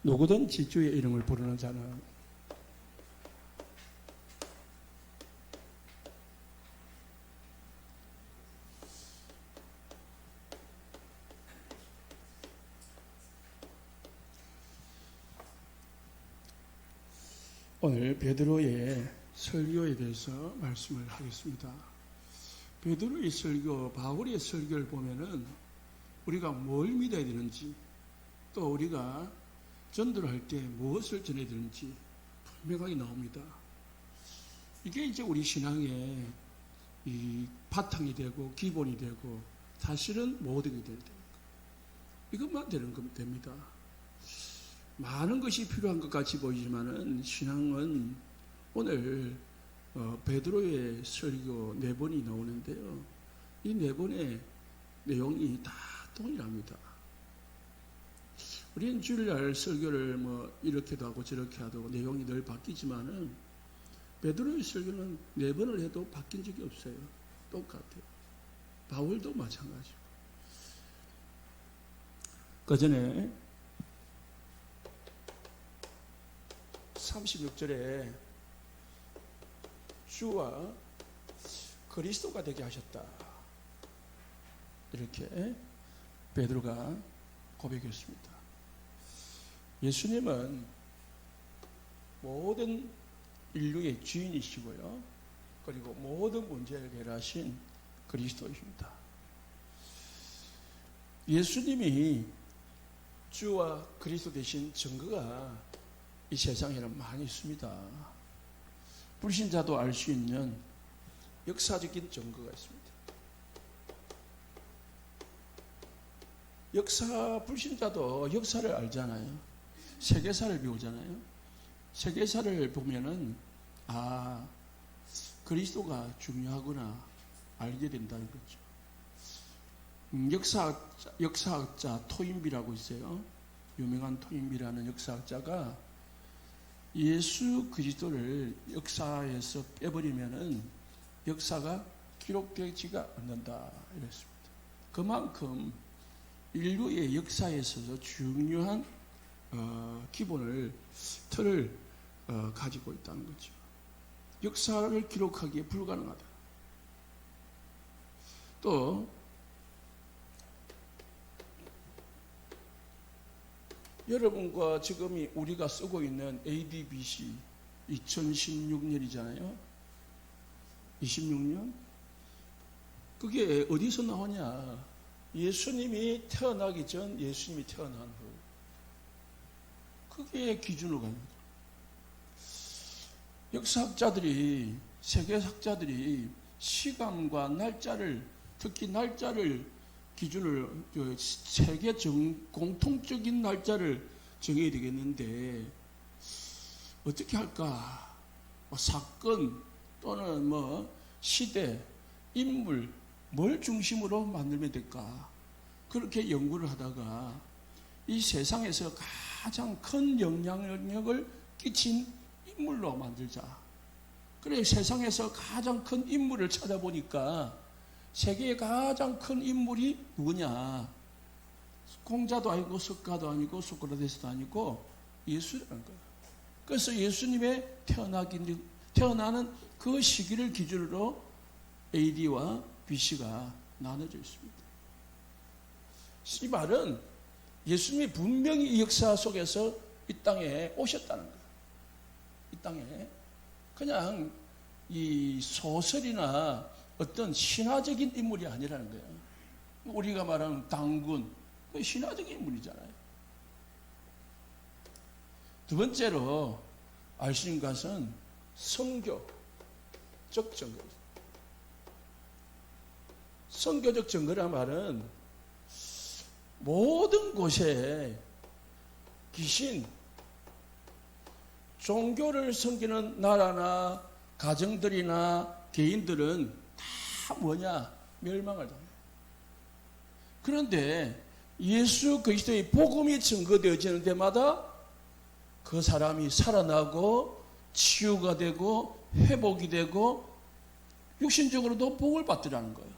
누구든지 주의 이름을 부르는 자는 오늘 베드로의 설교에 대해서 말씀을 하겠습니다. 베드로의 설교, 바울의 설교를 보면은 우리가 뭘 믿어야 되는지, 또 우리가 전도를 할 때 무엇을 전해야 되는지 분명하게 나옵니다. 이게 이제 우리 신앙의 이 바탕이 되고 기본이 되고 사실은 모든 게 되는 겁니다. 이것만 되는 겁니다. 됩니다. 많은 것이 필요한 것 같이 보이지만은 신앙은 오늘 베드로의 설교 4번이 나오는데요. 이 4번의 내용이 다 동일합니다. 우리는 주일날 설교를 뭐 이렇게도 하고 저렇게 하고 내용이 늘 바뀌지만은 베드로의 설교는 4번을 해도 바뀐 적이 없어요. 똑같아요. 바울도 마찬가지고. 그 전에 36절에 주와 그리스도가 되게 하셨다. 이렇게 베드로가 고백했습니다. 예수님은 모든 인류의 주인이시고요. 그리고 모든 문제를 해결하신 그리스도이십니다. 예수님이 주와 그리스도 되신 증거가 이 세상에는 많이 있습니다. 불신자도 알 수 있는 역사적인 증거가 있습니다. 불신자도 역사를 알잖아요. 세계사를 배우잖아요. 세계사를 보면은 그리스도가 중요하구나 알게 된다는 거죠. 역사학자 토인비라고 있어요. 유명한 토인비라는 역사학자가 예수 그리스도를 역사에서 빼버리면은 역사가 기록되지가 않는다 이랬습니다. 그만큼 인류의 역사에 있어서 중요한 기본을 틀을 가지고 있다는 거죠. 역사를 기록하기에 불가능하다. 또 여러분과 지금이 우리가 쓰고 있는 AD BC 2016년이잖아요. 26년? 그게 어디서 나오냐? 예수님이 태어나기 전, 예수님이 태어난 후. 그게 기준으로 갑니다. 역사학자들이, 세계학자들이 시간과 날짜를, 특히 날짜를 기준을 세계 공통적인 날짜를 정해야 되겠는데 어떻게 할까? 사건 또는 시대, 인물 뭘 중심으로 만들면 될까? 그렇게 연구를 하다가 이 세상에서 가장 큰 영향력을 끼친 인물로 만들자. 그래 세상에서 가장 큰 인물을 찾아보니까 세계의 가장 큰 인물이 누구냐? 공자도 아니고 석가도 아니고 소크라테스도 아니고 예수라는 거예요. 그래서 예수님의 태어나는 그 시기를 기준으로 AD와 BC가 나눠져 있습니다. 이 말은 예수님이 분명히 이 역사 속에서 이 땅에 오셨다는 거예요. 이 땅에 그냥 이 소설이나 어떤 신화적인 인물이 아니라는 거예요. 우리가 말하는 당군, 그 신화적인 인물이잖아요. 두 번째로 알 수 있는 것은 선교적 증거입니다. 선교적 증거란 말은 모든 곳에 귀신, 종교를 섬기는 나라나 가정들이나 개인들은 다 멸망을 당해요. 그런데 예수 그리스도의 복음이 증거되어지는 데마다 그 사람이 살아나고 치유가 되고 회복이 되고 육신적으로도 복을 받더라는 거예요.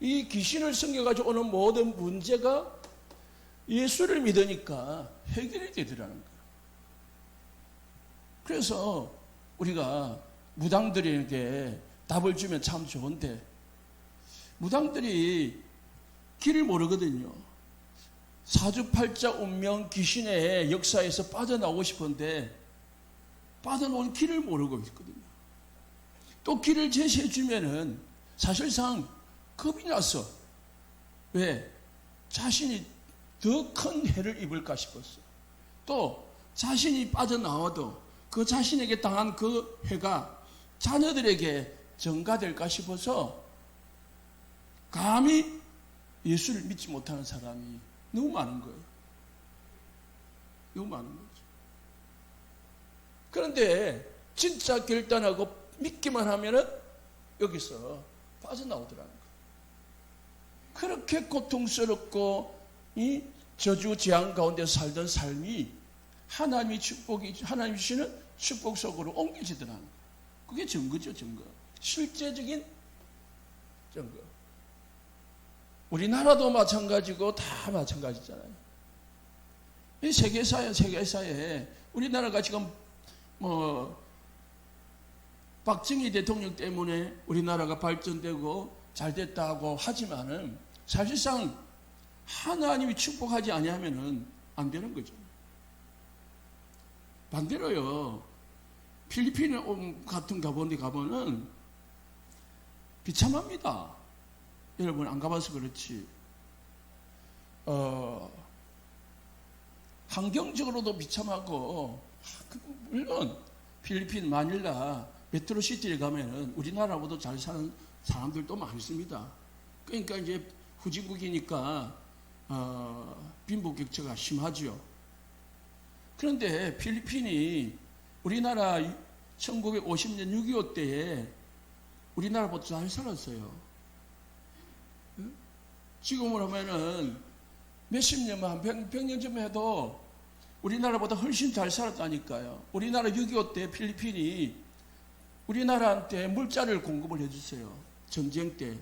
이 귀신을 섬겨가지고 오는 모든 문제가 예수를 믿으니까 해결이 되더라는 거예요. 그래서 우리가 무당들에게 답을 주면 참 좋은데, 무당들이 길을 모르거든요. 사주팔자 운명 귀신의 역사에서 빠져나오고 싶은데 빠져나온 길을 모르고 있거든요. 또 길을 제시해 주면은 사실상 겁이 나서, 왜? 자신이 더 큰 해를 입을까 싶었어. 또 자신이 빠져나와도 그 자신에게 당한 그 해가 자녀들에게 전가될까 싶어서 감히 예수를 믿지 못하는 사람이 너무 많은 거예요. 너무 많은 거죠. 그런데 진짜 결단하고 믿기만 하면은 여기서 빠져나오더라는 거예요. 그렇게 고통스럽고 이 저주 재앙 가운데 살던 삶이 하나님이 하나님 주시는 축복 속으로 옮겨지더라는 거예요. 그게 증거죠, 증거. 실제적인 증거. 우리나라도 마찬가지고 다 마찬가지잖아요. 이 세계사에 우리나라가 지금 박정희 대통령 때문에 우리나라가 발전되고 잘 됐다고 하지만은 사실상 하나님이 축복하지 아니하면은 안 되는 거죠. 반대로요, 필리핀 같은 가본데 가보면 비참합니다. 여러분 안 가봐서 그렇지. 환경적으로도 비참하고, 물론 필리핀 마닐라 메트로시티에 가면은 우리나라보다 잘 사는 사람들도 많습니다. 그러니까 이제 후진국이니까 빈부격차가 심하죠. 그런데 필리핀이 우리나라 1950년 6.25 때에 우리나라보다 잘 살았어요. 지금으로 하면은 몇십 년만, 100년 전에 해도 우리나라보다 훨씬 잘 살았다니까요. 우리나라 6.25 때 필리핀이 우리나라한테 물자를 공급을 해주세요. 전쟁 때.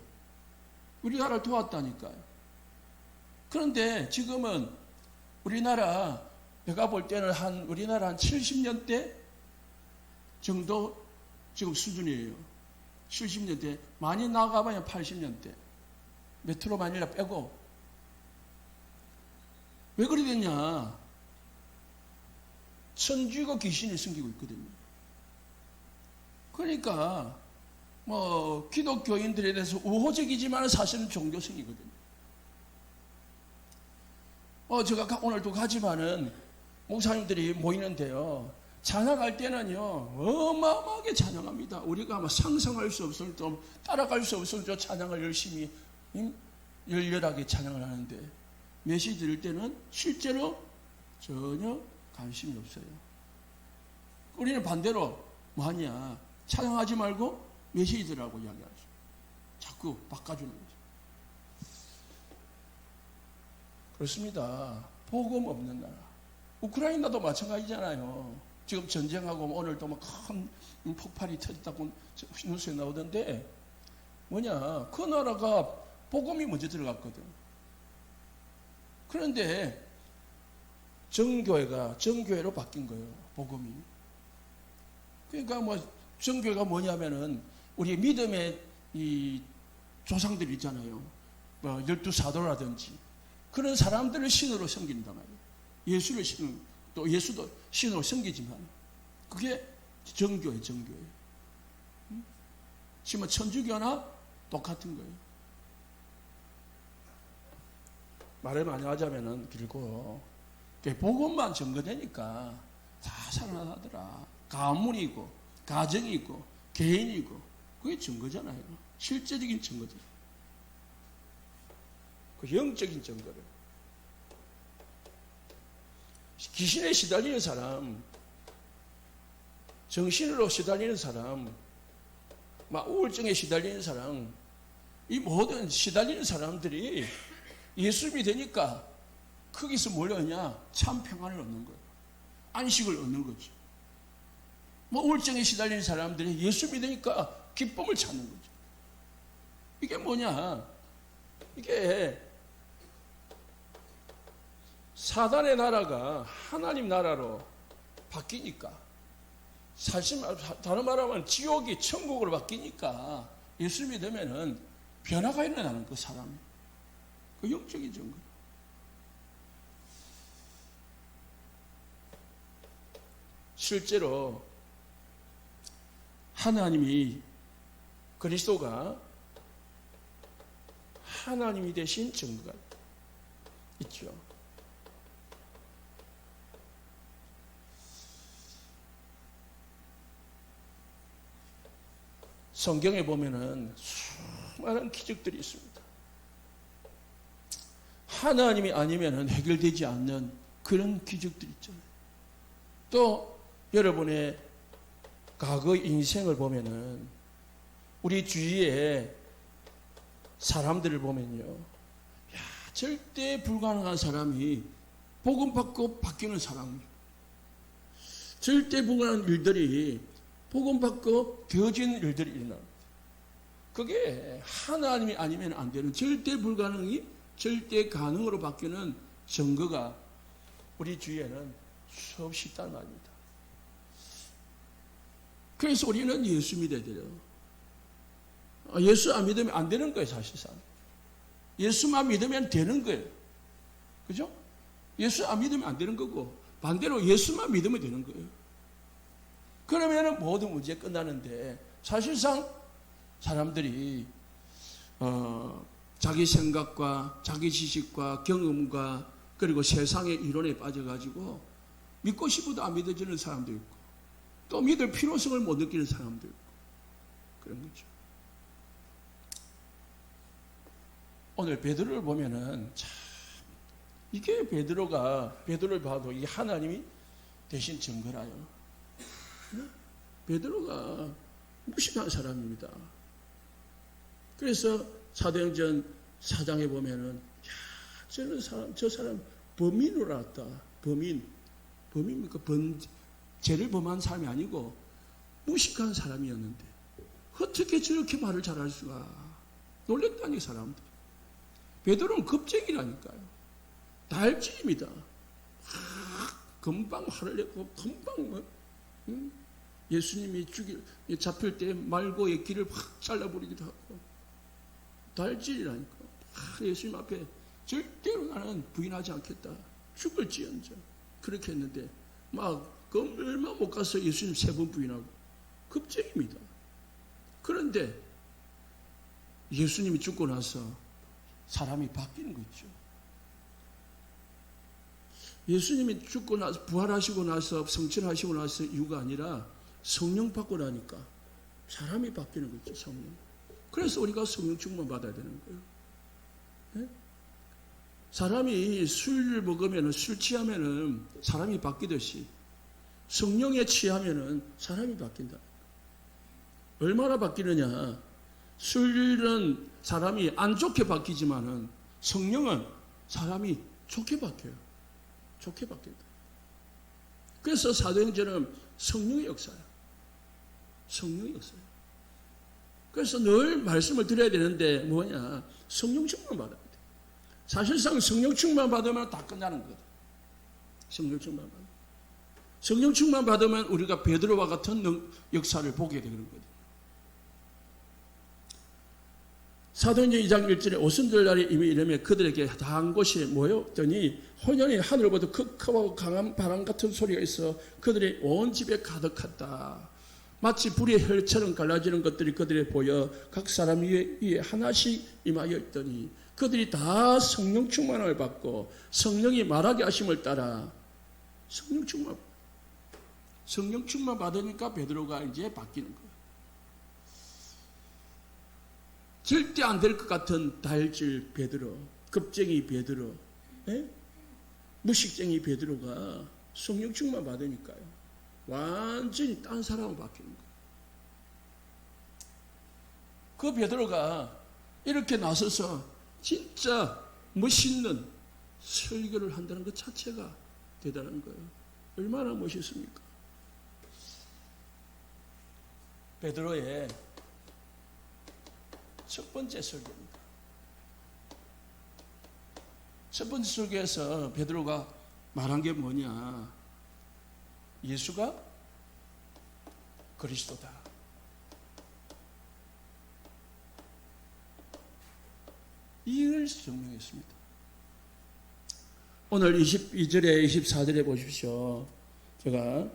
우리나라를 도왔다니까요. 그런데 지금은 우리나라, 내가 볼 때는 우리나라 한 70년대 정도 지금 수준이에요. 70년대. 많이 나가봐야 80년대. 메트로 마닐라 빼고. 왜 그래 됐냐? 천주교 귀신이 숨기고 있거든요. 그러니까 기독교인들에 대해서 우호적이지만 사실은 종교성이거든요. 제가 오늘도 가지만은 목사님들이 모이는데요, 찬양할 때는요 어마어마하게 찬양합니다. 우리가 아마 상상할 수 없을 정도, 따라갈 수 없을 정도 찬양을 열심히 열렬하게 찬양을 하는데, 메시지 들을 때는 실제로 전혀 관심이 없어요. 우리는 반대로 뭐하냐, 찬양하지 말고 메시지 들으라고 이야기하죠. 자꾸 바꿔주는 거죠. 그렇습니다. 복음 없는 나라. 우크라이나도 마찬가지잖아요. 지금 전쟁하고 오늘 또 큰 폭발이 터졌다고 뉴스에 나오던데, 뭐냐, 그 나라가 복음이 먼저 들어갔거든. 그런데 정교회로 바뀐 거예요, 복음이. 그러니까 정교회가 뭐냐면은 우리 믿음의 이 조상들 있잖아요. 12사도라든지 그런 사람들을 신으로 섬긴단 말이에요. 예수를 신으로, 또 예수도 신으로 섬기지만 그게 정교회. 지금 천주교나 똑같은 거예요. 말을 많이 하자면은 길고, 복음만 증거되니까 다 살아나더라. 가문이고, 가정이고, 개인이고, 그게 증거잖아요. 실제적인 증거죠. 그 영적인 증거를. 귀신에 시달리는 사람, 정신으로 시달리는 사람, 우울증에 시달리는 사람, 이 모든 시달리는 사람들이 예수 믿으니까 거기서 뭘 얻냐? 참 평안을 얻는 거예요. 안식을 얻는 거죠. 우울증에 시달리는 사람들이 예수 믿으니까 기쁨을 찾는 거죠. 이게 뭐냐? 이게 사단의 나라가 하나님 나라로 바뀌니까, 사실 다른 말하면 지옥이 천국으로 바뀌니까 예수 믿으면은 변화가 일어나는 그 사람이. 그 영적인 증거. 실제로 하나님이, 그리스도가 하나님이 되신 증거가 있죠. 성경에 보면은 수많은 기적들이 있습니다. 하나님이 아니면은 해결되지 않는 그런 기적들이 있잖아요. 또 여러분의 과거 인생을 보면은 우리 주위에 사람들을 보면요, 야, 절대 불가능한 사람이 복음 받고 바뀌는 사람입니다. 절대 불가능한 일들이 복음 받고 되어진 일들이 일어납니다. 그게 하나님이 아니면 안 되는, 절대 불가능이 절대 가능으로 바뀌는 증거가 우리 주위에는 수없이 있단 말입니다. 그래서 우리는 예수 믿어야 돼요. 예수 안 믿으면 안 되는 거예요, 사실상. 예수만 믿으면 되는 거예요. 그죠? 예수 안 믿으면 안 되는 거고, 반대로 예수만 믿으면 되는 거예요. 그러면 모든 문제 끝나는데, 사실상 사람들이 자기 생각과 자기 지식과 경험과 그리고 세상의 이론에 빠져가지고 믿고 싶어도 안 믿어지는 사람도 있고, 또 믿을 필요성을 못 느끼는 사람도 있고, 그런 거죠. 오늘 베드로를 보면은 참, 이게 베드로를 봐도 이게 하나님이 되신 증거라요. 베드로가 무식한 사람입니다. 그래서 사도행전 4장에 보면은, 야, 저 사람 범인으로 알았다. 범인입니까? 죄를 범한 사람이 아니고 무식한 사람이었는데 어떻게 저렇게 말을 잘할 수가. 놀랬다니 사람들. 베드로는 겁쟁이라니까요. 다혈질입니다. 금방 화를 내고 금방 예수님이 잡힐 때 말고의 길을 확 잘라버리기도 하고, 다혈질이라니까. 예수님 앞에 절대로 나는 부인하지 않겠다. 죽을지언정. 그렇게 했는데 막 얼마 못 가서 예수님 3번 부인하고. 겁쟁입니다. 그런데 예수님이 죽고 나서 사람이 바뀌는 거 있죠. 예수님이 죽고 나서, 부활하시고 나서, 성천하시고 나서 이유가 아니라 성령 받고 나니까 사람이 바뀌는 거 있죠, 성령. 그래서 우리가 성령 충만 받아야 되는 거예요. 네? 사람이 술을 먹으면, 술 취하면은 사람이 바뀌듯이 성령에 취하면은 사람이 바뀐다. 얼마나 바뀌느냐. 술은 사람이 안 좋게 바뀌지만은 성령은 사람이 좋게 바뀌어요. 좋게 바뀐다. 그래서 사도행전은 성령의 역사예요. 성령의 역사예요. 그래서 늘 말씀을 드려야 되는데 뭐냐. 성령 충만 받아야 돼. 사실상 성령 충만 받으면 다 끝나는 거거든. 성령 충만 받으면. 성령 충만 받으면 우리가 베드로와 같은 역사를 보게 되는 거거든. 사도행전 2장 1절에 오순절 날에 이미 이르매 그들에게 다 한 곳이 모였더니 혼연히 하늘로부터 크고 강한 바람 같은 소리가 있어 그들의 온 집에 가득했다. 마치 불의 혈처럼 갈라지는 것들이 그들에 보여 각 사람 위에 하나씩 임하여 있더니 그들이 다 성령 충만을 받고 성령이 말하게 하심을 따라 성령 충만 받으니까 베드로가 이제 바뀌는 거예요. 절대 안 될 것 같은 다혈질 베드로, 겁쟁이 베드로, 무식쟁이 베드로가 성령 충만 받으니까요. 완전히 딴 사람으로 바뀌는 거예요. 그 베드로가 이렇게 나서서 진짜 멋있는 설교를 한다는 것 자체가 대단한 거예요. 얼마나 멋있습니까? 베드로의 첫 번째 설교입니다. 첫 번째 설교에서 베드로가 말한 게 뭐냐? 예수가 그리스도다. 이걸 증명했습니다. 오늘 22절에 24절에 보십시오. 제가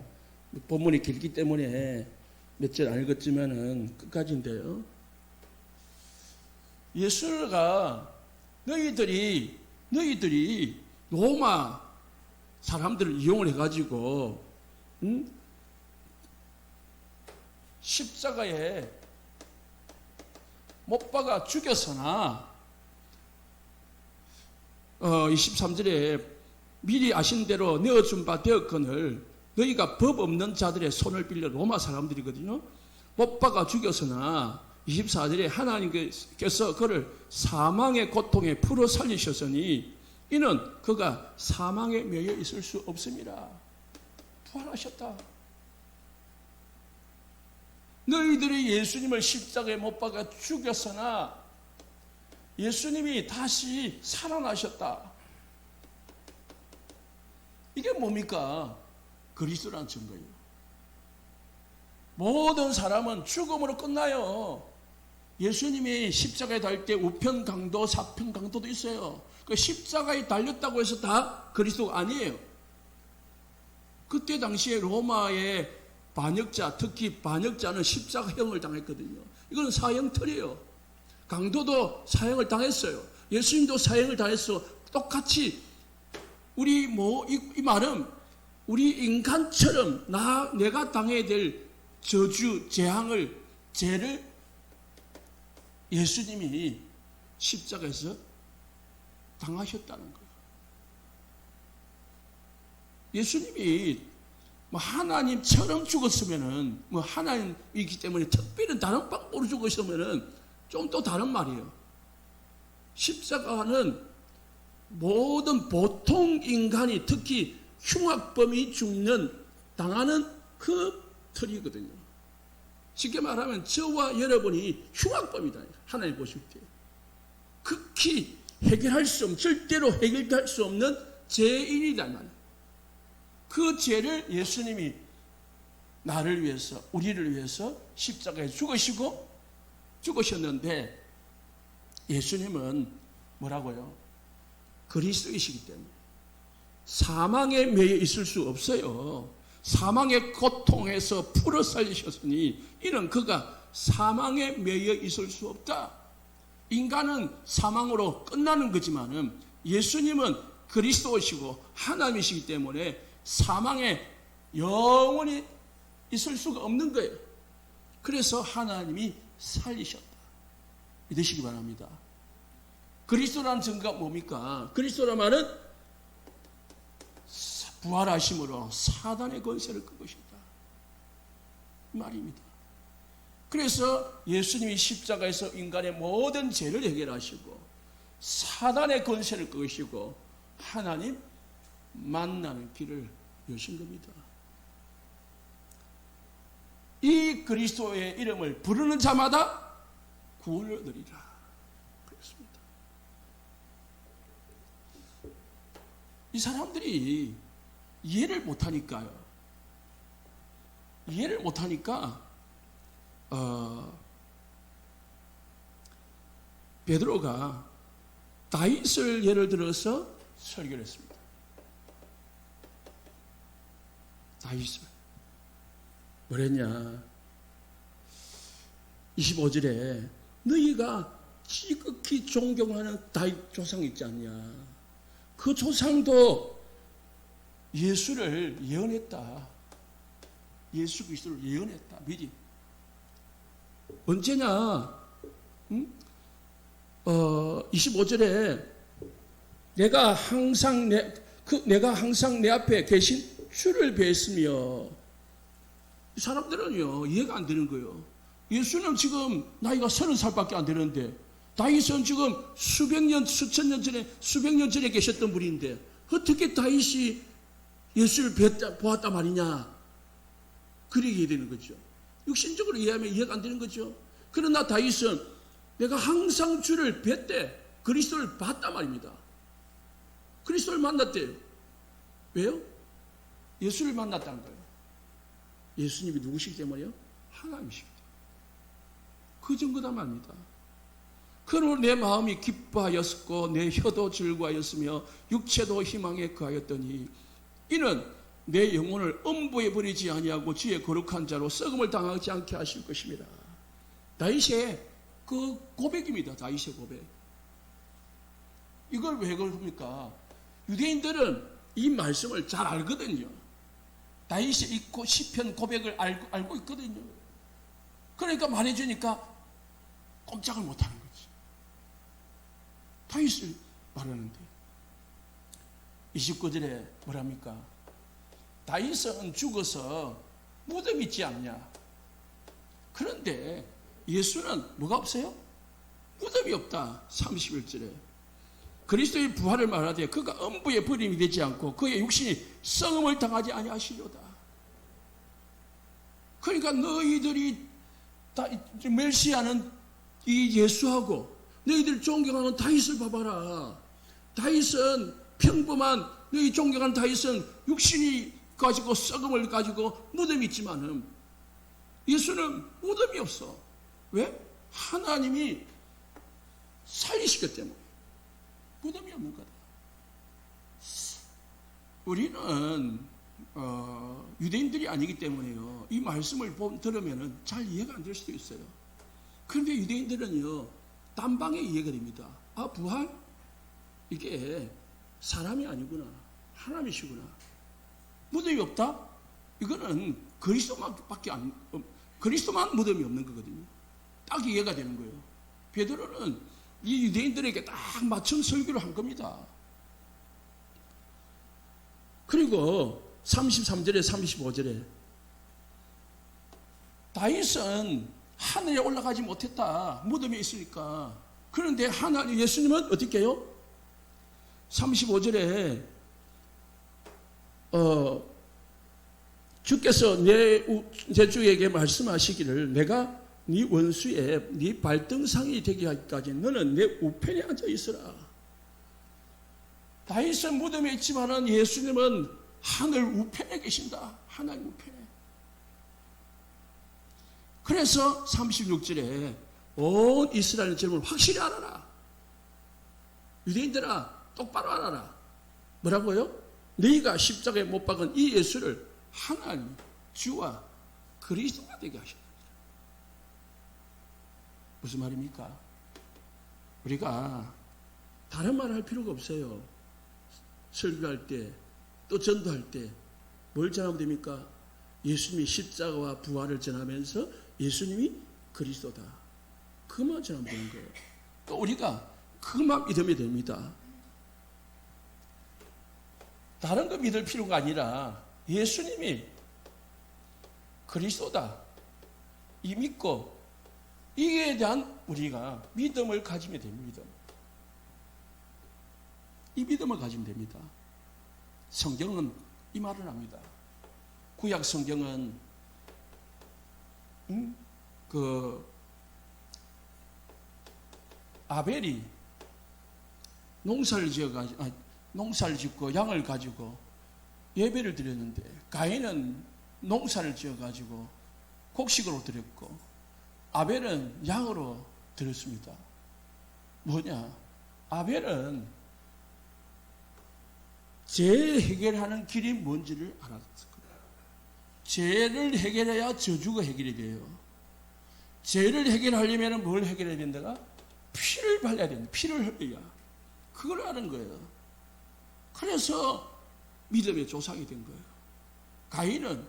본문이 길기 때문에 몇 절 안 읽었지만은 끝까지인데요. 예수가 너희들이 로마 사람들을 이용을 해가지고 십자가에 못 박아 죽였으나 23절에 미리 아신 대로 내어준 바 되었거늘 너희가 법 없는 자들의 손을 빌려 로마 사람들이거든요. 못 박아 죽였으나 24절에 하나님께서 그를 사망의 고통에 풀어 살리셨으니 이는 그가 사망에 매여 있을 수 없습니다. 부활하셨다. 너희들이 예수님을 십자가에 못 박아 죽였으나 예수님이 다시 살아나셨다. 이게 뭡니까? 그리스도라는 증거예요. 모든 사람은 죽음으로 끝나요. 예수님이 십자가에 달릴 때 우편 강도, 좌편 강도도 있어요. 그 십자가에 달렸다고 해서 다 그리스도가 아니에요. 그때 당시에 로마의 반역자, 특히 반역자는 십자가형을 당했거든요. 이건 사형틀이에요. 강도도 사형을 당했어요. 예수님도 사형을 당했어. 똑같이 이 말은 우리 인간처럼 내가 당해야 될 저주, 죄를 예수님이 십자가에서 당하셨다는 거예요. 예수님이 하나님처럼 죽었으면은 하나님이기 때문에 특별히 다른 방법으로 죽으셨으면은 좀 또 다른 말이에요. 십자가는 모든 보통 인간이 특히 흉악범이 당하는 그 틀이거든요. 쉽게 말하면 저와 여러분이 흉악범이다. 하나님 보실 때. 극히 절대로 해결할 수 없는 죄인이다. 그 죄를 예수님이 나를 위해서, 우리를 위해서 십자가에 죽으셨는데 예수님은 뭐라고요? 그리스도이시기 때문에 사망에 매여 있을 수 없어요. 사망의 고통에서 풀어 살리셨으니 이는 그가 사망에 매여 있을 수 없다. 인간은 사망으로 끝나는 거지만은 예수님은 그리스도이시고 하나님이시기 때문에 사망에 영원히 있을 수가 없는 거예요. 그래서 하나님이 살리셨다. 믿으시기 바랍니다. 그리스도라는 증거가 뭡니까? 그리스도란 말은 부활하심으로 사단의 권세를 끄으셨다. 이 말입니다. 그래서 예수님이 십자가에서 인간의 모든 죄를 해결하시고 사단의 권세를 끄시고 하나님 만나는 길을 여신 겁니다. 이 그리스도의 이름을 부르는 자마다 구원을 얻으리라. 그렇습니다. 이 사람들이 이해를 못하니까 베드로가 다윗을 예를 들어서 설교를 했습니다. 다윗을 뭐랬냐? 25절에 너희가 지극히 존경하는 다윗 조상 있지 않냐? 그 조상도 예수를 예언했다. 예수 그리스도를 예언했다. 미리. 언제냐? 25절에 내가 항상 내 앞에 계신 주를 뵈었으며, 이 사람들은요 이해가 안 되는 거예요. 예수는 지금 나이가 30살밖에 안 되는데 다윗은 지금 수백 년 전에 계셨던 분인데 어떻게 다윗이 예수를 보았단 말이냐? 그렇게 이해야 되는 거죠. 육신적으로 이해하면 이해가 안 되는 거죠. 그러나 다윗은 내가 항상 주를 뵀대 그리스도를 봤단 말입니다. 그리스도를 만났대요. 왜요? 예수를 만났다는 거예요. 예수님이 누구시기 때문에요? 하나님이시기 때문에. 그 증거다 말입니다. 그러므로 내 마음이 기뻐하였고 내 혀도 즐거워하였으며 육체도 희망에 거하였더니 이는 내 영혼을 엄부에 버리지 아니하고 주의 거룩한 자로 썩음을 당하지 않게 하실 것입니다. 다윗의 그 고백입니다. 다윗의 고백. 이걸 왜 그럽니까? 유대인들은 이 말씀을 잘 알거든요. 다윗이 이 시편 고백을 알고 있거든요. 그러니까 말해주니까 꼼짝을 못하는 거지. 다윗을 말하는데 29절에 뭐랍니까? 다윗은 죽어서 무덤 있지 않냐? 그런데 예수는 뭐가 없어요? 무덤이 없다. 31절에 그리스도의 부활을 말하되 그가 엄부에 버림이 되지 않고 그의 육신이 썩음을 당하지 아니하시려다. 그러니까 너희들이 다 멸시하는 이 예수하고 너희들 존경하는 다윗을 봐봐라. 다윗은 평범한 너희 존경하는 다윗은 육신이 가지고 썩음을 가지고 무덤이 있지만은 예수는 무덤이 없어. 왜? 하나님이 살리시기 때문에 무덤이 없는 거다. 우리는 유대인들이 아니기 때문에요. 이 말씀을 들으면 잘 이해가 안 될 수도 있어요. 그런데 유대인들은요, 딴방에 이해가 됩니다. 아, 부활? 이게 사람이 아니구나. 하나님이시구나. 무덤이 없다? 이거는 그리스도만 무덤이 없는 거거든요. 딱 이해가 되는 거예요. 베드로는 이 유대인들에게 딱 맞춘 설교를 한 겁니다. 그리고 33절에 35절에 다윗은 하늘에 올라가지 못했다. 무덤에 있으니까. 그런데 예수님은 어떻게 해요? 35절에 주께서 내 주에게 말씀하시기를 내가 네 원수의 네 발등상이 되게 하기까지 너는 내 우편에 앉아 있으라. 다윗은 무덤에 있지만은 예수님은 하늘 우편에 계신다. 하나님 우편에. 그래서 36절에 온 이스라엘 제목을 확실히 알아라. 유대인들아 똑바로 알아라. 뭐라고요? 너희가 십자가에 못 박은 이 예수를 하나님 주와 그리스도가 되게 하셨다. 무슨 말입니까? 우리가 다른 말 할 필요가 없어요. 설교할 때, 또 전도할 때 뭘 전하면 됩니까? 예수님이 십자가와 부활을 전하면서 예수님이 그리스도다. 그만 전하면 되는 거예요. 또 우리가 그만 믿으면 됩니다. 다른 거 믿을 필요가 아니라 예수님이 그리스도다. 이 믿고 이에 대한 우리가 믿음을 가지면 됩니다. 이 믿음을 가지면 됩니다. 성경은 이 말을 합니다. 구약 성경은 아벨이 농사를 짓고 양을 가지고 예배를 드렸는데 가인은 농사를 지어가지고 곡식으로 드렸고 아벨은 양으로 드렸습니다. 뭐냐? 아벨은 죄 해결하는 길이 뭔지를 알았을 거예요. 죄를 해결해야 저주가 해결이 돼요. 죄를 해결하려면 뭘 해결해야 된다가? 피를 발라야 된다. 피를 흘려야. 그걸 아는 거예요. 그래서 믿음의 조상이 된 거예요. 가인은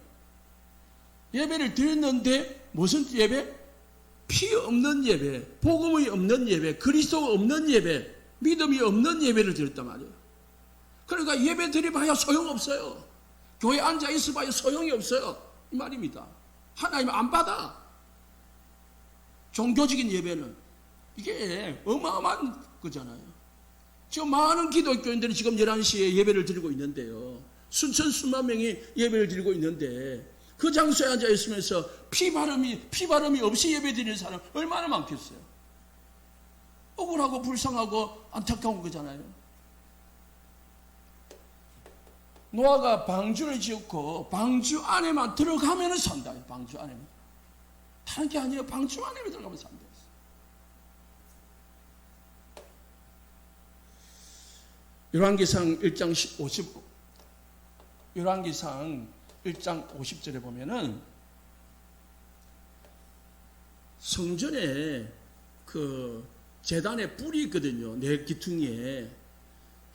예배를 드렸는데 무슨 예배? 피 없는 예배, 복음이 없는 예배, 그리스도가 없는 예배, 믿음이 없는 예배를 드렸단 말이에요. 그러니까 예배 드려봐야 소용없어요. 교회 앉아 있어봐야 소용이 없어요. 이 말입니다. 하나님 안 받아. 종교적인 예배는 이게 어마어마한 거잖아요. 지금 많은 기독교인들이 지금 11시에 예배를 드리고 있는데요. 수만 명이 예배를 드리고 있는데 그 장소에 앉아 있으면서 피바람이 없이 예배 드리는 사람 얼마나 많겠어요. 억울하고 불쌍하고 안타까운 거잖아요. 노아가 방주를 지었고 방주 안에만 들어가면 산다. 방주 안에만. 다른 게 아니에요. 방주 안에만 들어가면 산다. 열왕기상 1장 50절에 보면은 성전에 그 제단에 뿔이 있거든요. 네 기퉁이에.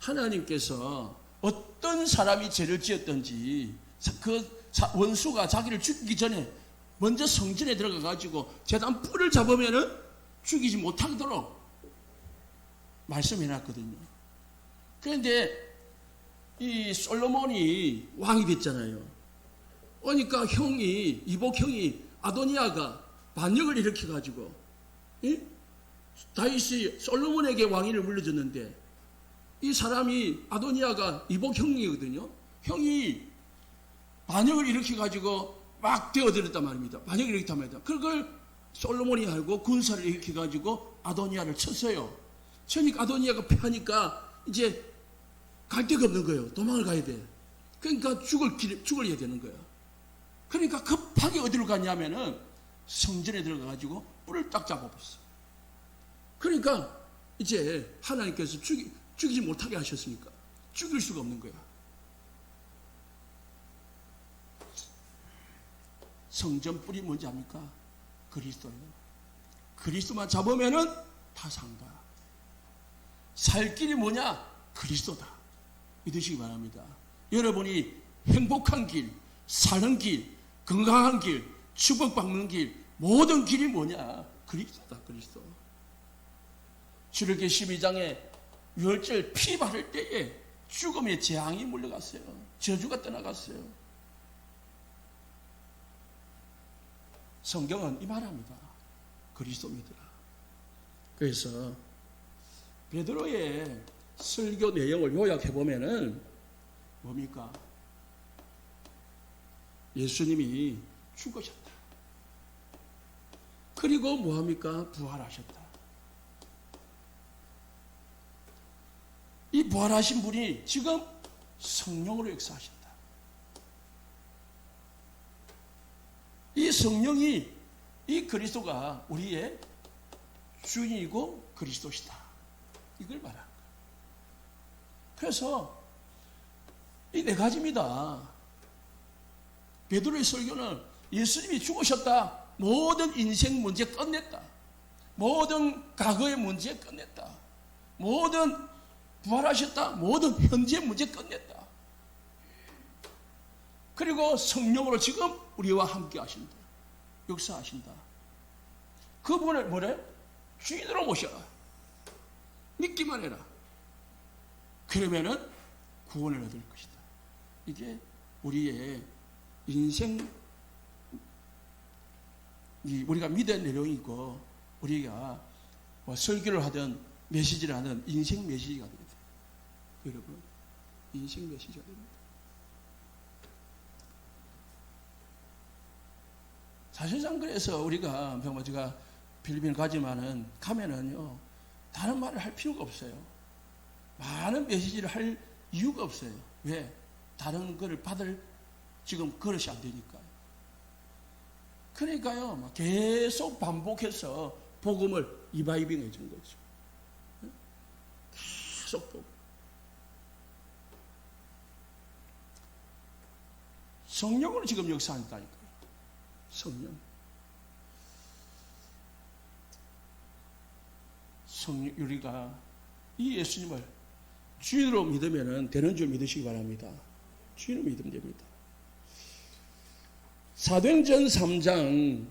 하나님께서 어떤 사람이 죄를 지었든지 그 원수가 자기를 죽이기 전에 먼저 성전에 들어가 가지고 제단 뿔을 잡으면은 죽이지 못하도록 말씀해 놨거든요. 그런데 이 솔로몬이 왕이 됐잖아요. 그러니까 이복 형이 아도니아가 반역을 일으켜 가지고 다윗이 솔로몬에게 왕위를 물려줬는데 이 사람이 아도니아가 이복 형이거든요. 형이 반역을 일으켜 가지고 막 되어들었단 말입니다. 반역을 일으켰단 말입니다. 그걸 솔로몬이 알고 군사를 일으켜 가지고 아도니아를 쳤어요. 그러니까 아도니아가 패하니까 이제 갈 데가 없는 거예요. 도망을 가야 돼. 그러니까 죽을 해야 되는 거예요. 그러니까 급하게 어디로 갔냐면은 성전에 들어가 가지고 뿔을 딱 잡아봤어. 그러니까 이제 하나님께서 죽이지 못하게 하셨으니까 죽일 수가 없는 거야. 성전 뿔이 뭔지 압니까? 그리스도예요. 그리스도만 잡으면은 다 산다. 살 길이 뭐냐? 그리스도다. 믿으시기 바랍니다. 여러분이 행복한 길, 사는 길, 건강한 길, 축복받는 길, 모든 길이 뭐냐? 그리스도다. 그리스도. 출애굽기 12장에 유월절 피 바를 때에 죽음의 재앙이 물려갔어요. 저주가 떠나갔어요. 성경은 이 말합니다. 그리스도 믿으라. 그래서 베드로의 설교 내용을 요약해 보면은 뭡니까? 예수님이 죽으셨다. 그리고 뭐합니까? 부활하셨다. 이 부활하신 분이 지금 성령으로 역사하신다. 이 성령이, 이 그리스도가 우리의 주인이고 그리스도시다. 이걸 말합니다. 그래서 이 네 가지입니다. 베드로의 설교는 예수님이 죽으셨다. 모든 인생 문제 끝냈다. 모든 과거의 문제 끝냈다. 모든 부활하셨다. 모든 현재 문제 끝냈다. 그리고 성령으로 지금 우리와 함께 하신다. 역사하신다. 그분을 뭐래? 주인으로 모셔라. 믿기만 해라. 그러면은 구원을 얻을 것이다. 이게 우리의 인생, 우리가 믿어야 할 내용이고, 우리가 설교를 하든 메시지를 하든 인생 메시지가 됩니다. 여러분, 인생 메시지가 됩니다. 사실상 그래서 우리가 제가 필리핀을 가지만은 가면은요, 다른 말을 할 필요가 없어요. 많은 메시지를 할 이유가 없어요. 왜? 다른 거를 받을 지금 그릇이 안 되니까요. 그러니까요, 계속 반복해서 복음을 이바이빙 해준 거죠. 계속 복음. 성령으로 지금 역사한다니까요. 성령. 우리가 이 예수님을 주인으로 믿으면 되는 줄 믿으시기 바랍니다. 주인으로 믿으면 됩니다. 사도행전 3장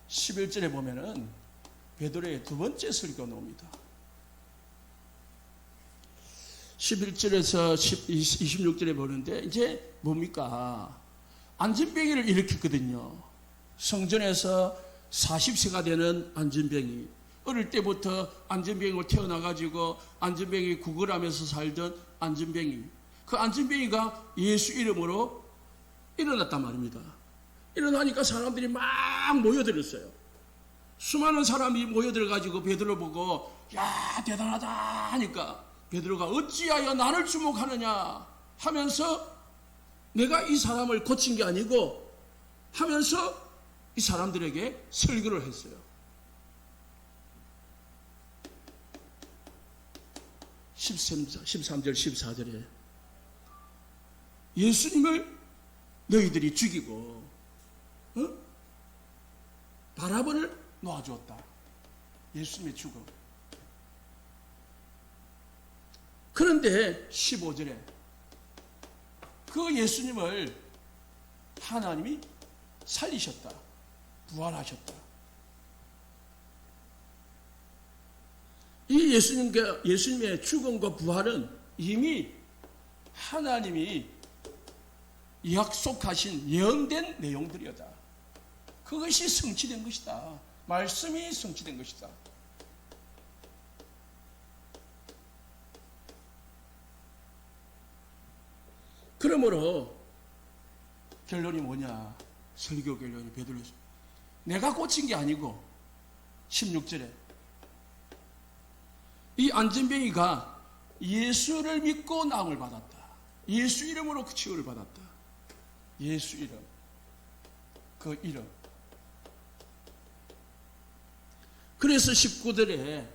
11절에 보면은 베드로의 두 번째 설교가 나옵니다. 11절에서 26절에 보는데 이제 뭡니까? 안진뱅이를 일으켰거든요. 성전에서 40세가 되는 안진뱅이. 어릴 때부터 안진뱅이로 태어나가지고 안진뱅이 구걸하면서 살던 안진뱅이. 그 안진뱅이가 예수 이름으로 일어났단 말입니다. 일어나니까 사람들이 막 모여들었어요. 수많은 사람이 모여들어가지고 베드로 보고 야 대단하다 하니까 베드로가 어찌하여 나를 주목하느냐 하면서 내가 이 사람을 고친 게 아니고 하면서 이 사람들에게 설교를 했어요. 13절 14절에 예수님을 너희들이 죽이고 바라바를 놓아주었다. 예수님의 죽음. 그런데 15절에 그 예수님을 하나님이 살리셨다. 부활하셨다. 이 예수님의 죽음과 부활은 이미 하나님이 약속하신 예언된 내용들이었다. 그것이 성취된 것이다. 말씀이 성취된 것이다. 그러므로 결론이 뭐냐? 설교 결론이 베드로서 내가 고친 게 아니고 16절에 이 안전뱅이가 예수를 믿고 나음을 받았다. 예수 이름으로 그 치유를 받았다. 예수 이름. 그 이름. 그래서 19절에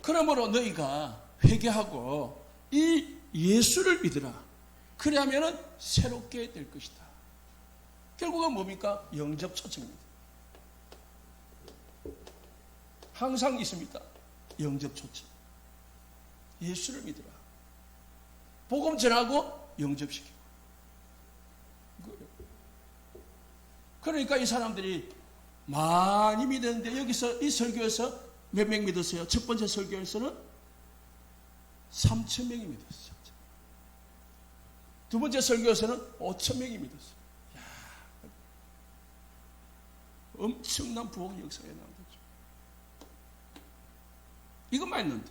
그러므로 너희가 회개하고 이 예수를 믿으라. 그래야면 새롭게 될 것이다. 결국은 뭡니까? 영접 초청입니다. 항상 있습니다. 영접 초청. 예수를 믿으라. 복음 전하고 영접시키고. 그러니까 이 사람들이 많이 믿었는데 여기서 이 설교에서 몇 명 믿었어요? 첫 번째 설교에서는 3,000명이 믿었어요. 두 번째 설교에서는 5,000명이 믿었어요. 이야, 엄청난 부흥 역사가 나온 거죠. 이것만 했는데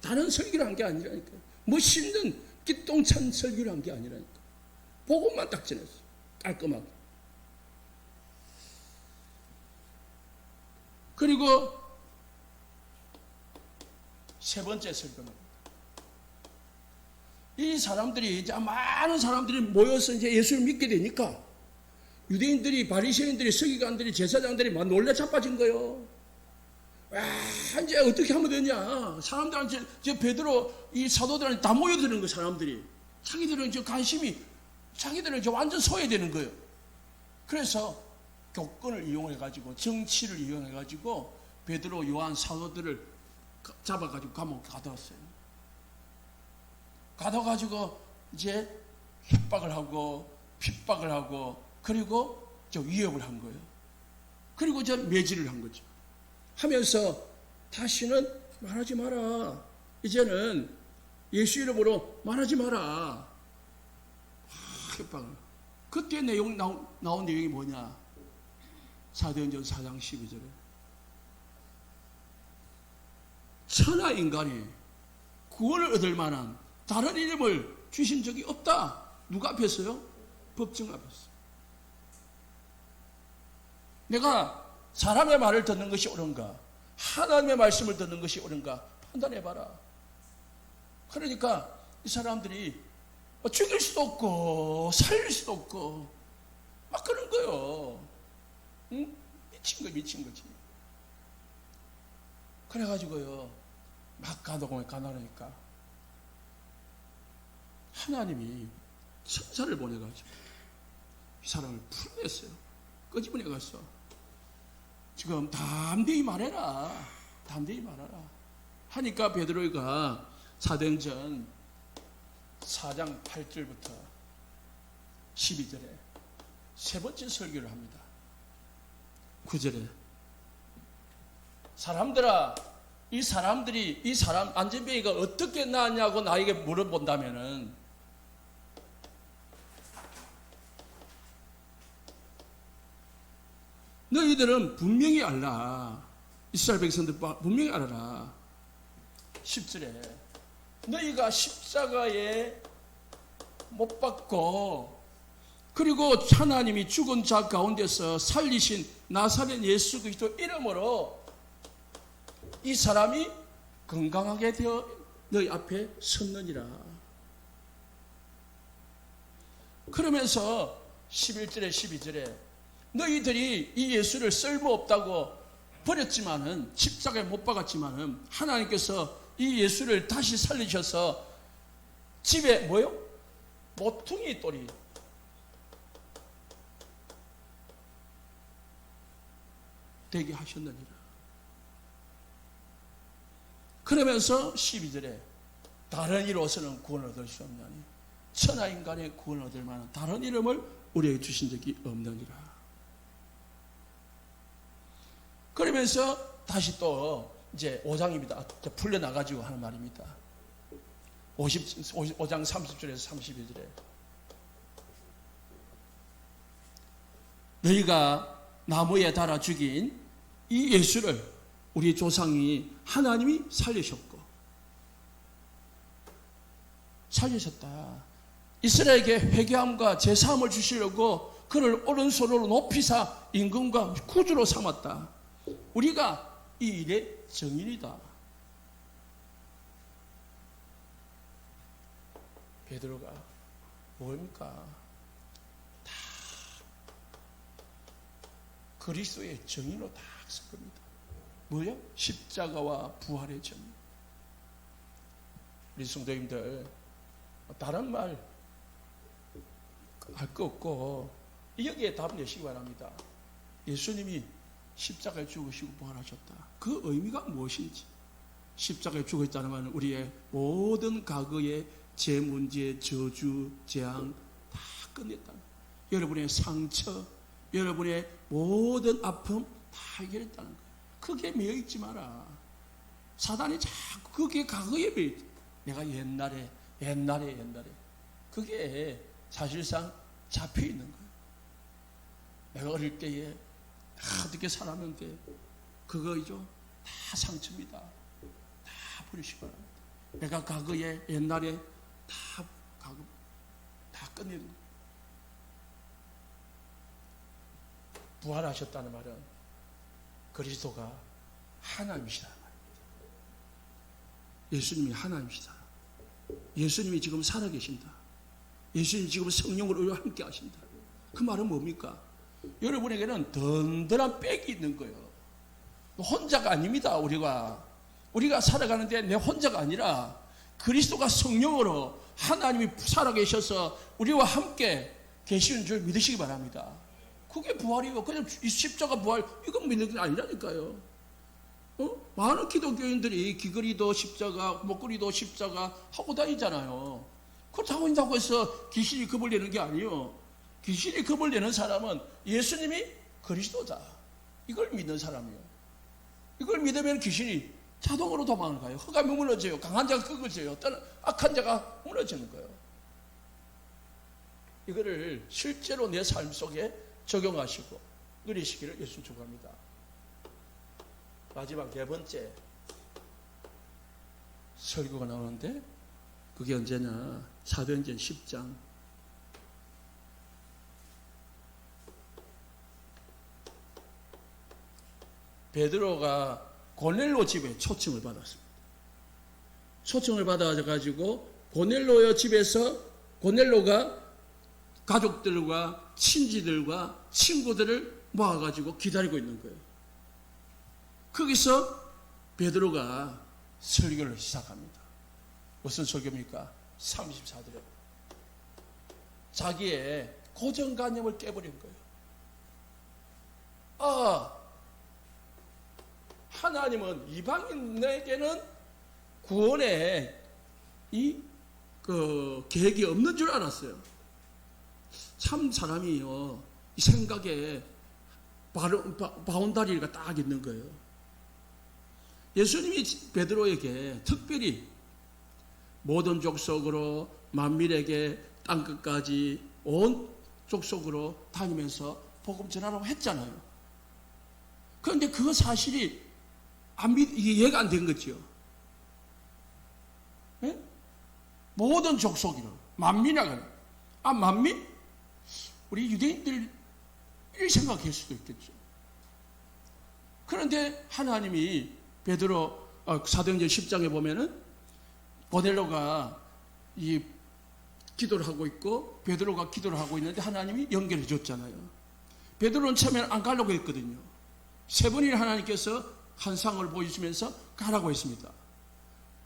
다른 설교를 한 게 아니라니까요. 멋있는 기똥찬 설교를 한 게 아니라니까. 복음만 딱 전했어요. 깔끔하게. 그리고 세 번째 설교는 이 사람들이 이제 많은 사람들이 모여서 이제 예수를 믿게 되니까 유대인들이 바리새인들이 서기관들이 제사장들이 막 놀래 자빠진 거예요. 와, 이제 어떻게 하면 되냐? 사람들한테 이제 베드로 이 사도들한테 다 모여드는 거 사람들이 자기들은 이제 관심이 자기들은 이제 완전 소외되는 거예요. 그래서 교권을 이용해 가지고 정치를 이용해 가지고 베드로 요한 사도들을 잡아가지고 감옥에 가둬왔어요. 가둬가지고 이제 협박을 하고 핍박을 하고 그리고 저 위협을 한 거예요. 그리고 저 매질을 한 거죠. 하면서 다시는 말하지 마라. 이제는 예수 이름으로 말하지 마라. 협박을. 그때 나온 내용이 뭐냐? 사도행전 4장 12절에 천하 인간이 구원을 얻을 만한 다른 이름을 주신 적이 없다. 누가 앞에서요? 법정 앞에서. 내가 사람의 말을 듣는 것이 옳은가? 하나님의 말씀을 듣는 것이 옳은가? 판단해봐라. 그러니까 이 사람들이 죽일 수도 없고 살릴 수도 없고 막 그런 거요. 응? 미친 거지. 그래가지고요 막 가난하니까 하나님이 천사를 보내가지고 이 사람을 풀어냈어요. 끄집어내갔어. 지금 담대히 말해라. 담대히 말하라. 하니까 베드로가 사도행전 4장 8절부터 12절에 세 번째 설교를 합니다. 9절에 사람들아, 이 사람 안전뱅이가 어떻게 나았냐고 나에게 물어본다면은 너희들은 분명히 알라. 이스라엘 백성들 분명히 알아라. 10절에 너희가 십자가에 못 박고 그리고 하나님이 죽은 자 가운데서 살리신 나사렛 예수 그리스도 이름으로 이 사람이 건강하게 되어 너희 앞에 섰느니라. 그러면서 11절에 12절에 너희들이 이 예수를 쓸모없다고 버렸지만은, 십자가에 못 박았지만은 하나님께서 이 예수를 다시 살리셔서 집에 뭐요? 모퉁이 돌이 되게 하셨느니라. 그러면서 12절에 다른 이로서는 구원을 얻을 수 없나니 천하인간의 구원을 얻을 만한 다른 이름을 우리에게 주신 적이 없느니라. 그러면서 다시 또 이제 5장입니다. 풀려나가지고 하는 말입니다. 5장 30절에서 31절에 너희가 나무에 달아 죽인 이 예수를 우리 조상이 하나님이 살리셨다. 이스라엘에게 회개함과 제사함을 주시려고 그를 오른손으로 높이사 임금과 구주로 삼았다. 우리가 이 일의 증인이다. 베드로가 뭡니까? 다 그리스도의 증인으로 다 쓴 겁니다. 뭐요? 십자가와 부활의 증인. 우리 성도님들 다른 말 할 거 없고 여기에 답 내시기 바랍니다. 예수님이 십자가에 죽으시고 부활하셨다. 그 의미가 무엇인지. 십자가에 죽었다는 말은 우리의 모든 과거의 제 문제, 저주, 재앙 다 끝냈다. 여러분의 상처, 여러분의 모든 아픔 다 해결했다는 거예요. 그게 매여있지 마라. 사단이 자꾸 그게 과거에 매여있지. 내가 옛날에 그게 사실상 잡혀있는 거예요. 내가 어릴 때에 어떻게 살았는데 그거이죠. 다 상처입니다. 다 버리시기 바랍니다. 내가 과거에 옛날에 다 끝내는 거예요. 부활하셨다는 말은 그리스도가 하나님이시다는 말입니다. 예수님이 하나님이시다. 예수님이 지금 살아계신다. 예수님이 지금 성령으로 함께 하신다. 그 말은 뭡니까? 여러분에게는 든든한 백이 있는 거예요. 혼자가 아닙니다. 우리가 살아가는데 내 혼자가 아니라 그리스도가 성령으로 하나님이 살아계셔서 우리와 함께 계시는 줄 믿으시기 바랍니다. 그게 부활이에요. 그냥 이 십자가 부활 이건 믿는 게 아니라니까요. 많은 기독교인들이 귀걸이도 십자가, 목걸이도 십자가 하고 다니잖아요. 그렇다고 한다고 해서 귀신이 겁을 내는 게 아니에요. 귀신이 겁을 내는 사람은 예수님이 그리스도다. 이걸 믿는 사람이에요. 이걸 믿으면 귀신이 자동으로 도망을 가요. 흑암이 무너져요. 강한 자가 꺾어져요. 또는 악한 자가 무너지는 거예요. 이거를 실제로 내 삶 속에 적용하시고 누리시기를 예수 축원합니다. 마지막 네 번째 설교가 나오는데 그게 언제냐? 사도행전 10장 베드로가 고넬로 집에 초청을 받았습니다. 초청을 받아가지고 고넬로의 집에서 고넬로가 가족들과 친지들과 친구들을 모아가지고 기다리고 있는 거예요. 거기서 베드로가 설교를 시작합니다. 무슨 설교입니까? 34절에 자기의 고정관념을 깨버린 거예요. 하나님은 이방인에게는 구원의 계획이 없는 줄 알았어요. 참 사람이요, 이 생각에 바운다리가 딱 있는 거예요. 예수님이 베드로에게 특별히 모든 족속으로 만민에게 땅끝까지 온 족속으로 다니면서 복음 전하라고 했잖아요. 그런데 그 사실이 이게 이해가 안 된 거죠. 네? 모든 족속이로 만민이라고. 만민? 우리 유대인들 이렇게 생각할 수도 있겠죠. 그런데 하나님이 베드로 사도행전 10장에 보면은 고넬로가 이 기도를 하고 있고 베드로가 기도를 하고 있는데 하나님이 연결해 줬잖아요. 베드로는 처음에는 안 가려고 했거든요. 세 번이나 하나님께서 환상을 보여주면서 가라고 했습니다.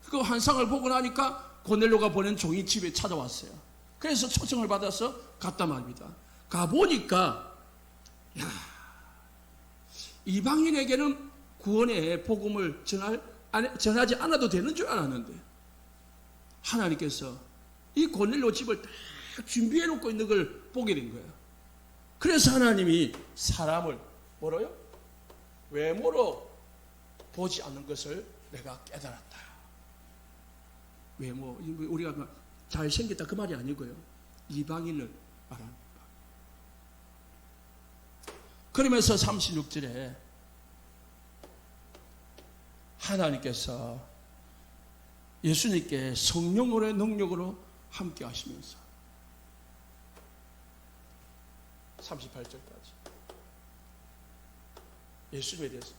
그 환상을 보고 나니까 고넬로가 보낸 종이 집에 찾아왔어요. 그래서 초청을 받아서 갔단 말입니다. 가보니까 이방인에게는 구원의 복음을 전하지 않아도 되는 줄 알았는데 하나님께서 이 고넬로 집을 딱 준비해 놓고 있는 걸 보게 된 거예요. 그래서 하나님이 사람을 뭐로요? 외모로 보지 않는 것을 내가 깨달았다. 외모, 우리가 잘생겼다 그 말이 아니고요. 이방인을 말합니다. 그러면서 36절에 하나님께서 예수님께 성령으로의 능력으로 함께 하시면서 38절까지 예수님에 대해서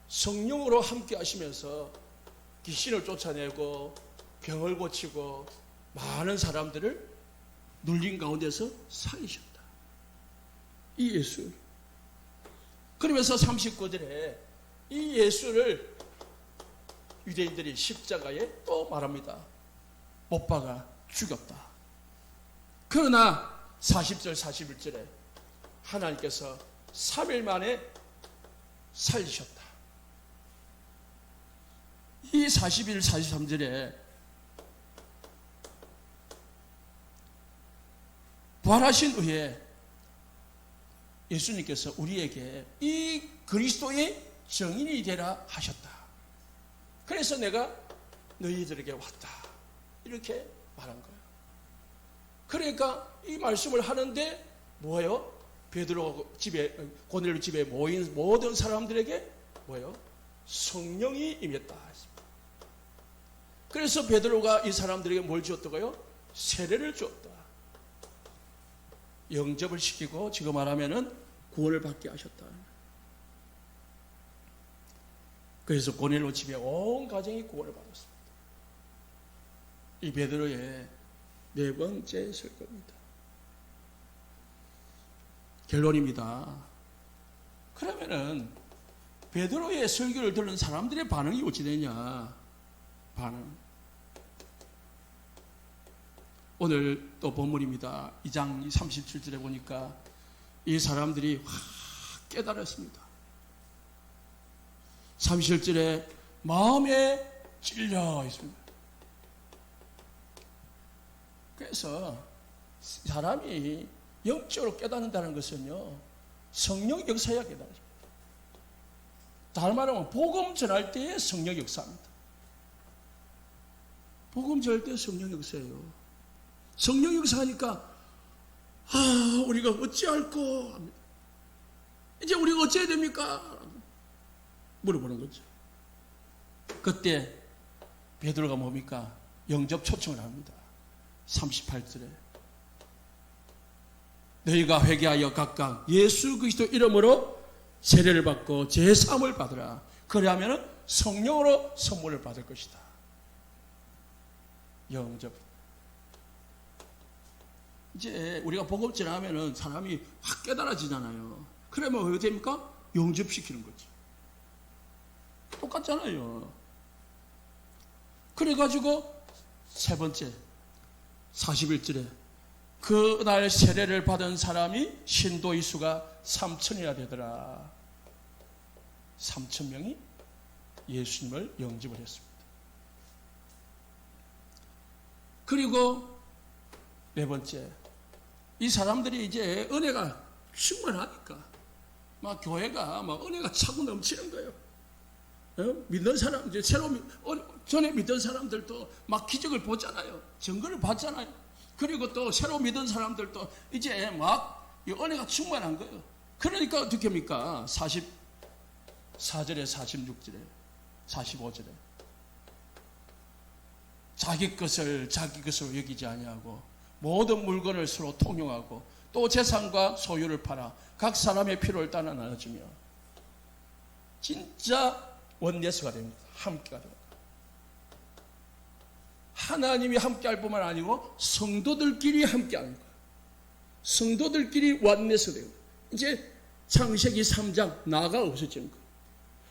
성령으로 함께 하시면서 귀신을 쫓아내고 병을 고치고 많은 사람들을 눌린 가운데서 살리셨다. 이 예수. 그러면서 39절에 이 예수를 유대인들이 십자가에 또 말합니다. 못 박아 죽였다. 그러나 40절 41절에 하나님께서 3일 만에 살리셨다. 이 41, 43절에 부활하신 후에 예수님께서 우리에게 이 그리스도의 증인이 되라 하셨다. 그래서 내가 너희들에게 왔다. 이렇게 말한 거예요. 그러니까 이 말씀을 하는데 뭐예요? 베드로 집에, 고넬료 집에 모인 모든 사람들에게 뭐예요? 성령이 임했다. 그래서 베드로가 이 사람들에게 뭘 주었다고요? 세례를 주었다. 영접을 시키고 지금 말하면은 구원을 받게 하셨다. 그래서 고넬료 집에 온 가정이 구원을 받았습니다. 이 베드로의 네 번째 설교입니다. 결론입니다. 그러면은 베드로의 설교를 들은 사람들의 반응이 어찌 되냐? 반응. 오늘 또 본문입니다. 2장 37절에 보니까 이 사람들이 확 깨달았습니다. 37절에 마음에 찔려 있습니다. 그래서 사람이 영적으로 깨닫는다는 것은요, 성령 역사야 깨달아집니다. 다른 말하면 복음 전할 때의 성령 역사입니다. 복음 전할 때 성령 역사예요. 성령 역사하니까 우리가 어찌할꼬 합니다. 이제 우리가 어찌해야 됩니까? 물어보는 거죠. 그때 베드로가 뭡니까? 영접 초청을 합니다. 38절에 너희가 회개하여 각각 예수 그리스도 이름으로 세례를 받고 제사함을 받으라. 그러하면 성령으로 선물을 받을 것이다. 영접. 이제 우리가 복음 전하면은 사람이 확 깨달아지잖아요. 그러면 어떻게 됩니까? 영접시키는 거지. 똑같잖아요. 그래가지고 세 번째 41절에 그날 세례를 받은 사람이 신도의 수가 3,000이나 되더라. 3,000명이 예수님을 영접을 했습니다. 그리고 네 번째, 이 사람들이 이제 은혜가 충만하니까 막 교회가 막 은혜가 차고 넘치는 거예요. 믿는 사람, 이제 전에 믿던 사람들도 막 기적을 보잖아요. 증거를 봤잖아요. 그리고 또 새로 믿은 사람들도 이제 막 은혜가 충만한 거예요. 그러니까 어떻게 합니까? 44절에 46절에 45절에 자기 것을 여기지 아니하고 모든 물건을 서로 통용하고 또 재산과 소유를 팔아 각 사람의 필요를 따라 나눠주며 진짜 원내스가 됩니다. 함께가 됩니다. 하나님이 함께할 뿐만 아니고 성도들끼리 함께하는 거예요. 성도들끼리 완내서 되고 이제 창세기 3장 나가 없어지는 거예요.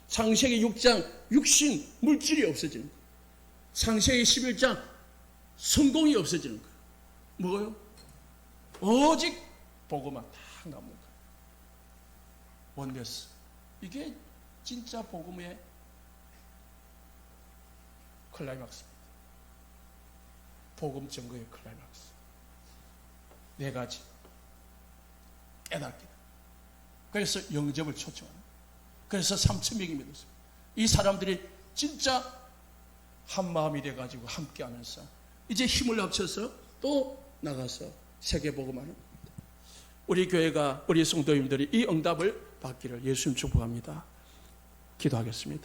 창세기 6장 육신 물질이 없어지는 거예요. 창세기 11장 성공이 없어지는 거예요. 뭐예요? 오직 복음만 다 남는 거예요. 원네스. 이게 진짜 복음의 클라이막스입니다. 복음 증거의 클라이막스. 네 가지. 깨닫기다. 그래서 영접을 초청하는 거예요. 그래서 3,000명이 믿었어요. 이 사람들이 진짜 한 마음이 돼가지고 함께하면서 이제 힘을 합쳐서 또 나가서 세계복음하는 겁니다. 우리 교회가 우리 성도님들이 이 응답을 받기를 예수님 축복합니다. 기도하겠습니다.